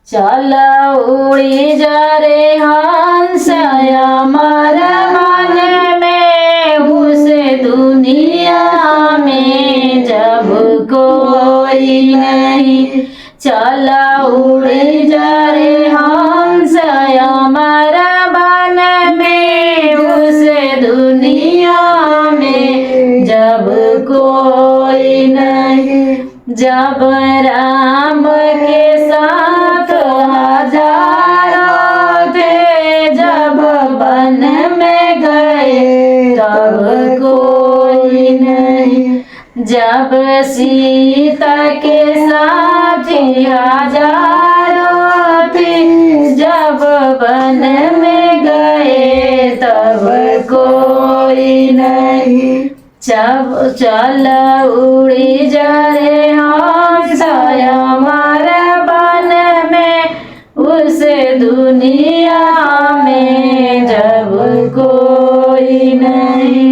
चल उड़ी जा रे हंस हमारा मन में उस दुनिया में जब कोई नहीं। चल उड़ी जा रे हंस हमारा मन में उस दुनिया में जब कोई नहीं। जब राम के साथ हजारों थे जब वन में गए तब कोई नहीं। जब सीता के साथ हजारों थे जब वन में गए तब कोई नहीं। चल उड़ी जा रे हंस हमारा बन में उस दुनिया में जब कोई नहीं।